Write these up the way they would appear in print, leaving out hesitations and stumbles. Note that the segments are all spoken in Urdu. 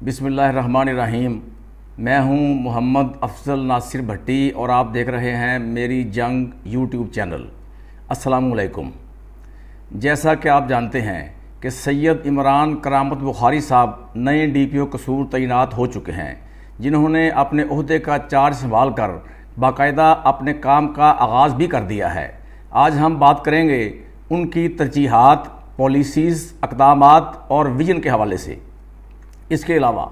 بسم اللہ الرحمن الرحیم۔ میں ہوں محمد افضل ناصر بھٹی اور آپ دیکھ رہے ہیں میری جنگ یوٹیوب چینل۔ السلام علیکم۔ جیسا کہ آپ جانتے ہیں کہ سید عمران کرامت بخاری صاحب نئے ڈی پی او قصور تعینات ہو چکے ہیں، جنہوں نے اپنے عہدے کا چارج سنبھال کر باقاعدہ اپنے کام کا آغاز بھی کر دیا ہے۔ آج ہم بات کریں گے ان کی ترجیحات، پالیسیز، اقدامات اور ویژن کے حوالے سے۔ اس کے علاوہ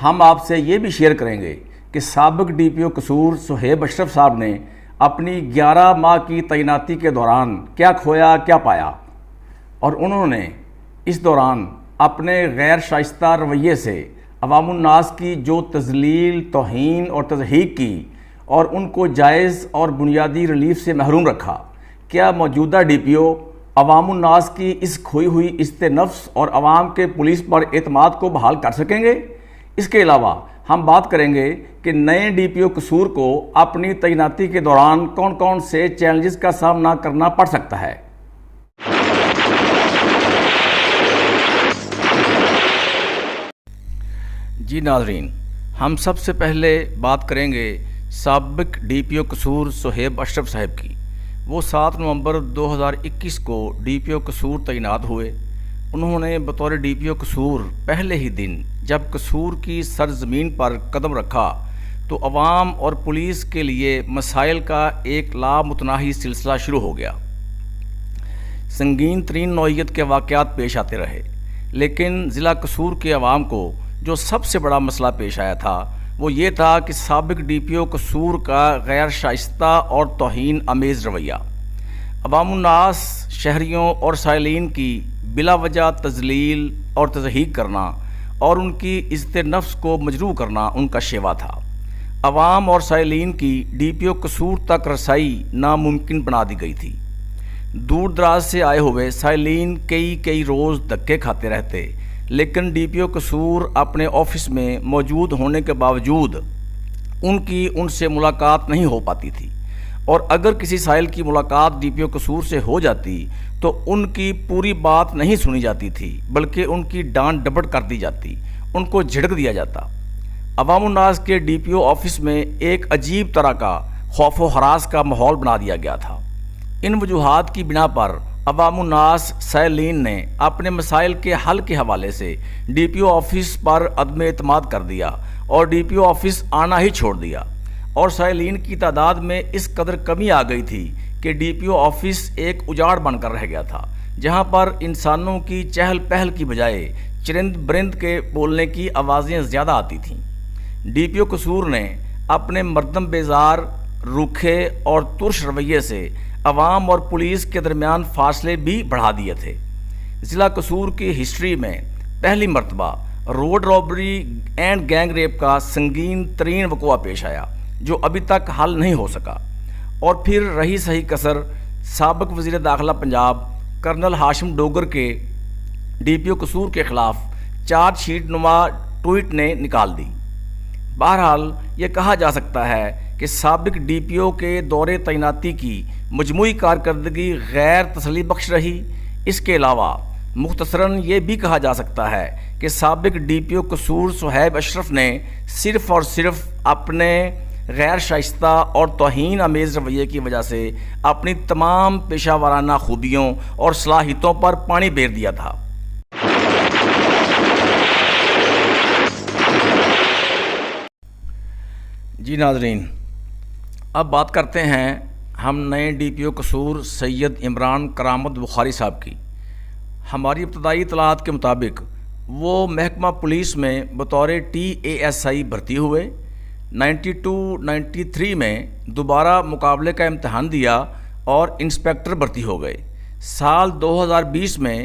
ہم آپ سے یہ بھی شیئر کریں گے کہ سابق ڈی پی او قصور صہیب اشرف صاحب نے اپنی 11 ماہ کی تعیناتی کے دوران کیا کھویا، کیا پایا، اور انہوں نے اس دوران اپنے غیر شائستہ رویے سے عوام الناس کی جو تذلیل، توہین اور تضحیک کی اور ان کو جائز اور بنیادی ریلیف سے محروم رکھا۔ کیا موجودہ ڈی پی او عوام الناس کی اس کھوئی ہوئی عزت نفس اور عوام کے پولیس پر اعتماد کو بحال کر سکیں گے؟ اس کے علاوہ ہم بات کریں گے کہ نئے ڈی پی او قصور کو اپنی تعیناتی کے دوران کون کون سے چیلنجز کا سامنا کرنا پڑ سکتا ہے۔ جی ناظرین، ہم سب سے پہلے بات کریں گے سابق ڈی پی او قصور صہیب اشرف صاحب کی۔ وہ 7 نومبر 2021 کو ڈی پی او قصور تعینات ہوئے۔ انہوں نے بطور ڈی پی او قصور پہلے ہی دن جب قصور کی سرزمین پر قدم رکھا تو عوام اور پولیس کے لیے مسائل کا ایک لامتناہی سلسلہ شروع ہو گیا۔ سنگین ترین نوعیت کے واقعات پیش آتے رہے، لیکن ضلع قصور کے عوام کو جو سب سے بڑا مسئلہ پیش آیا تھا وہ یہ تھا کہ سابق ڈی پی او قصور کا غیر شائستہ اور توہین آمیز رویہ، عوام الناس، شہریوں اور سائلین کی بلا وجہ تذلیل اور تضحیک کرنا اور ان کی عزت نفس کو مجروح کرنا ان کا شیوا تھا۔ عوام اور سائلین کی ڈی پی او قصور تک رسائی ناممکن بنا دی گئی تھی۔ دور دراز سے آئے ہوئے سائلین کئی روز دھکے کھاتے رہتے، لیکن ڈی پی او قصور اپنے آفس میں موجود ہونے کے باوجود ان سے ملاقات نہیں ہو پاتی تھی، اور اگر کسی سائل کی ملاقات ڈی پی او قصور سے ہو جاتی تو ان کی پوری بات نہیں سنی جاتی تھی، بلکہ ان کی ڈانٹ ڈپٹ کر دی جاتی، ان کو جھڑک دیا جاتا۔ عوام الناس کے ڈی پی او آفس میں ایک عجیب طرح کا خوف و ہراس کا ماحول بنا دیا گیا تھا۔ ان وجوہات کی بنا پر عوام الناس سائلین نے اپنے مسائل کے حل کے حوالے سے ڈی پی او آفس پر عدم اعتماد کر دیا اور ڈی پی او آفس آنا ہی چھوڑ دیا، اور سائلین کی تعداد میں اس قدر کمی آ گئی تھی کہ ڈی پی او آفس ایک اجاڑ بن کر رہ گیا تھا، جہاں پر انسانوں کی چہل پہل کی بجائے چرند برند کے بولنے کی آوازیں زیادہ آتی تھیں۔ ڈی پی او قصور نے اپنے مردم بیزار، روکھے اور ترش رویے سے عوام اور پولیس کے درمیان فاصلے بھی بڑھا دیے تھے۔ ضلع قصور کی ہسٹری میں پہلی مرتبہ road robbery and gang rape کا سنگین ترین وقوع پیش آیا، جو ابھی تک حل نہیں ہو سکا، اور پھر رہی صحیح کسر سابق وزیر داخلہ پنجاب کرنل ہاشم ڈوگر کے ڈی پی او قصور کے خلاف چارج شیٹ نما ٹویٹ نے نکال دی۔ بہرحال یہ کہا جا سکتا ہے کہ سابق ڈی پی او کے دور تعیناتی کی مجموعی کارکردگی غیر تسلی بخش رہی۔ اس کے علاوہ مختصراً یہ بھی کہا جا سکتا ہے کہ سابق ڈی پی او قصور صہیب اشرف نے صرف اور صرف اپنے غیر شائستہ اور توہین آمیز رویے کی وجہ سے اپنی تمام پیشہ ورانہ خوبیوں اور صلاحیتوں پر پانی پھیر دیا تھا۔ جی ناظرین، اب بات کرتے ہیں ہم نئے ڈی پی او قصور سید عمران کرامت بخاری صاحب کی۔ ہماری ابتدائی اطلاعات کے مطابق وہ محکمہ پولیس میں بطور TASI بھرتی ہوئے، 92-93 میں دوبارہ مقابلے کا امتحان دیا اور انسپیکٹر بھرتی ہو گئے۔ سال 2020 میں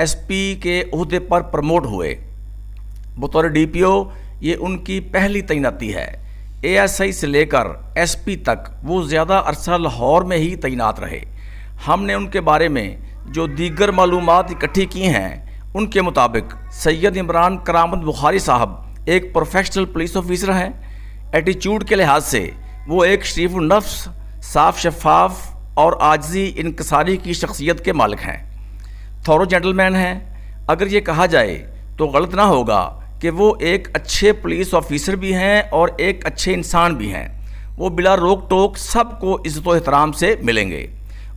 SP کے عہدے پر پروموٹ ہوئے۔ بطور ڈی پی او یہ ان کی پہلی تعیناتی ہے۔ ASI سے لے کر SP تک وہ زیادہ عرصہ لاہور میں ہی تعینات رہے۔ ہم نے ان کے بارے میں جو دیگر معلومات اکٹھی کی ہیں ان کے مطابق سید عمران کرامت بخاری صاحب ایک پروفیشنل پولیس آفیسر ہیں۔ ایٹیچیوڈ کے لحاظ سے وہ ایک شریف النفس، صاف شفاف اور عاجزی انکساری کی شخصیت کے مالک ہیں۔ تھورو جینٹل مین ہیں۔ اگر یہ کہا جائے تو غلط نہ ہوگا کہ وہ ایک اچھے پولیس آفیسر بھی ہیں اور ایک اچھے انسان بھی ہیں۔ وہ بلا روک ٹوک سب کو عزت و احترام سے ملیں گے،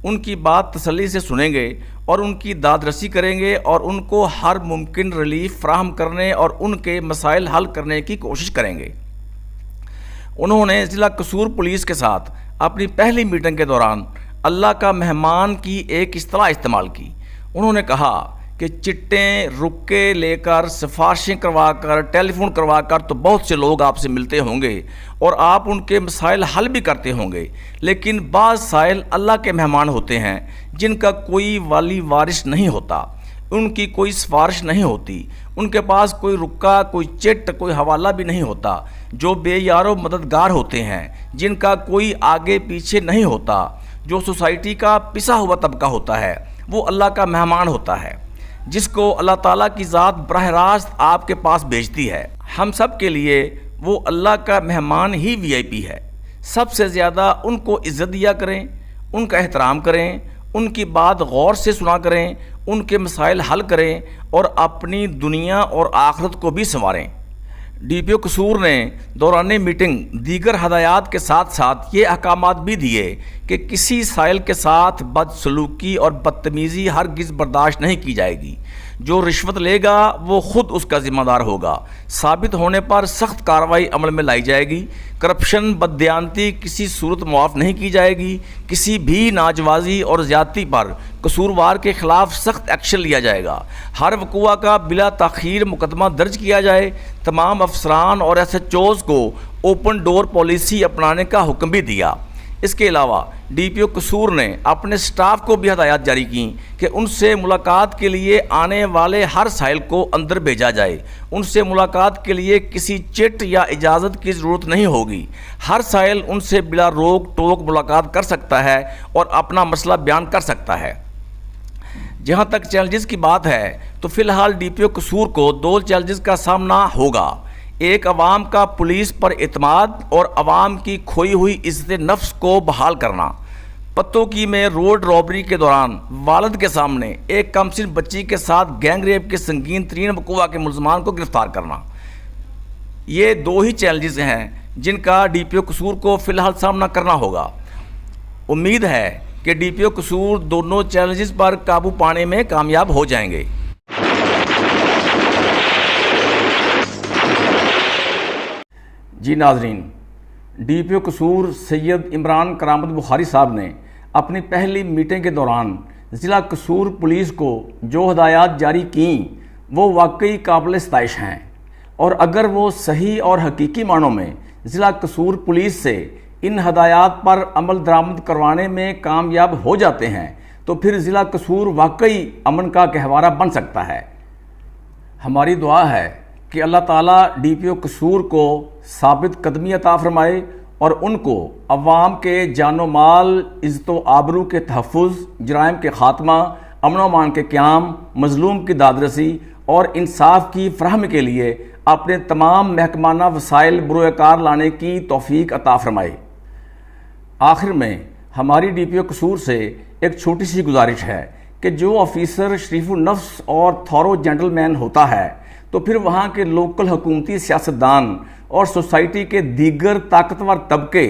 ان کی بات تسلی سے سنیں گے اور ان کی داد رسی کریں گے اور ان کو ہر ممکن ریلیف فراہم کرنے اور ان کے مسائل حل کرنے کی کوشش کریں گے۔ انہوں نے ضلع قصور پولیس کے ساتھ اپنی پہلی میٹنگ کے دوران اللہ کا مہمان کی ایک اصطلاح استعمال کی۔ انہوں نے کہا کہ چٹیں رکے لے کر، سفارشیں کروا کر، ٹیلی فون کروا کر تو بہت سے لوگ آپ سے ملتے ہوں گے اور آپ ان کے مسائل حل بھی کرتے ہوں گے، لیکن بعض سائل اللہ کے مہمان ہوتے ہیں جن کا کوئی والی وارث نہیں ہوتا، ان کی کوئی سفارش نہیں ہوتی، ان کے پاس کوئی رکا، کوئی چٹ، کوئی حوالہ بھی نہیں ہوتا، جو بے یار و مددگار ہوتے ہیں، جن کا کوئی آگے پیچھے نہیں ہوتا، جو سوسائٹی کا پسا ہوا طبقہ ہوتا ہے، وہ اللہ کا مہمان ہوتا ہے، جس کو اللہ تعالیٰ کی ذات براہ راست آپ کے پاس بھیجتی ہے۔ ہم سب کے لیے وہ اللہ کا مہمان ہی VIP ہے۔ سب سے زیادہ ان کو عزت دیا کریں، ان کا احترام کریں، ان کی بات غور سے سنا کریں، ان کے مسائل حل کریں اور اپنی دنیا اور آخرت کو بھی سنواریں۔ DPO قصور نے دوران میٹنگ دیگر ہدایات کے ساتھ ساتھ یہ احکامات بھی دیے کہ کسی سائل کے ساتھ بدسلوکی اور بدتمیزی ہرگز برداشت نہیں کی جائے گی۔ جو رشوت لے گا وہ خود اس کا ذمہ دار ہوگا۔ ثابت ہونے پر سخت کارروائی عمل میں لائی جائے گی۔ کرپشن، بددیانتی کسی صورت معاف نہیں کی جائے گی۔ کسی بھی ناجوازی اور زیادتی پر قصوروار کے خلاف سخت ایکشن لیا جائے گا۔ ہر وقوع کا بلا تاخیر مقدمہ درج کیا جائے۔ تمام افسران اور SHOs کو اوپن ڈور پالیسی اپنانے کا حکم بھی دیا۔ اس کے علاوہ DPO قصور نے اپنے سٹاف کو بھی ہدایات جاری کیں کہ ان سے ملاقات کے لیے آنے والے ہر سائل کو اندر بھیجا جائے۔ ان سے ملاقات کے لیے کسی چٹ یا اجازت کی ضرورت نہیں ہوگی۔ ہر سائل ان سے بلا روک ٹوک ملاقات کر سکتا ہے اور اپنا مسئلہ بیان کر سکتا ہے۔ جہاں تک چیلنجز کی بات ہے تو فی الحال DPO قصور کو 2 چیلنجز کا سامنا ہوگا۔ ایک، عوام کا پولیس پر اعتماد اور عوام کی کھوئی ہوئی عزت نفس کو بحال کرنا۔ پتوں کی میں روڈ رابری کے دوران والد کے سامنے ایک کم سن بچی کے ساتھ گینگ ریپ کے سنگین ترین وقوع کے ملزمان کو گرفتار کرنا۔ یہ 2 ہی چیلنجز ہیں جن کا DPO قصور کو فی الحال سامنا کرنا ہوگا۔ امید ہے کہ DPO قصور دونوں چیلنجز پر قابو پانے میں کامیاب ہو جائیں گے۔ جی ناظرین، DPO قصور سید عمران کرامت بخاری صاحب نے اپنی پہلی میٹنگ کے دوران ضلع قصور پولیس کو جو ہدایات جاری کیں وہ واقعی قابل ستائش ہیں، اور اگر وہ صحیح اور حقیقی معنوں میں ضلع قصور پولیس سے ان ہدایات پر عمل درآمد کروانے میں کامیاب ہو جاتے ہیں تو پھر ضلع قصور واقعی امن کا گہوارہ بن سکتا ہے۔ ہماری دعا ہے کہ اللہ تعالیٰ DPO قصور کو ثابت قدمی عطا فرمائے اور ان کو عوام کے جان و مال، عزت و آبرو کے تحفظ، جرائم کے خاتمہ، امن و امان کے قیام، مظلوم کی دادرسی اور انصاف کی فراہمی کے لیے اپنے تمام محکمانہ وسائل بروئے کار لانے کی توفیق عطا فرمائے۔ آخر میں ہماری DPO قصور سے ایک چھوٹی سی گزارش ہے کہ جو آفیسر شریف النفس اور تھورو جینٹل مین ہوتا ہے تو پھر وہاں کے لوکل حکومتی سیاستدان اور سوسائٹی کے دیگر طاقتور طبقے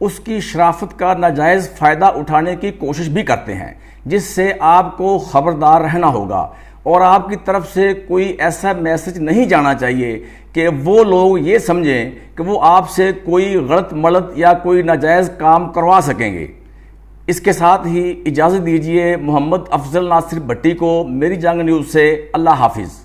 اس کی شرافت کا ناجائز فائدہ اٹھانے کی کوشش بھی کرتے ہیں، جس سے آپ کو خبردار رہنا ہوگا اور آپ کی طرف سے کوئی ایسا میسج نہیں جانا چاہیے کہ وہ لوگ یہ سمجھیں کہ وہ آپ سے کوئی غلط ملط یا کوئی ناجائز کام کروا سکیں گے۔ اس کے ساتھ ہی اجازت دیجیے محمد افضل ناصر بھٹی کو میری جنگ نیوز سے۔ اللہ حافظ۔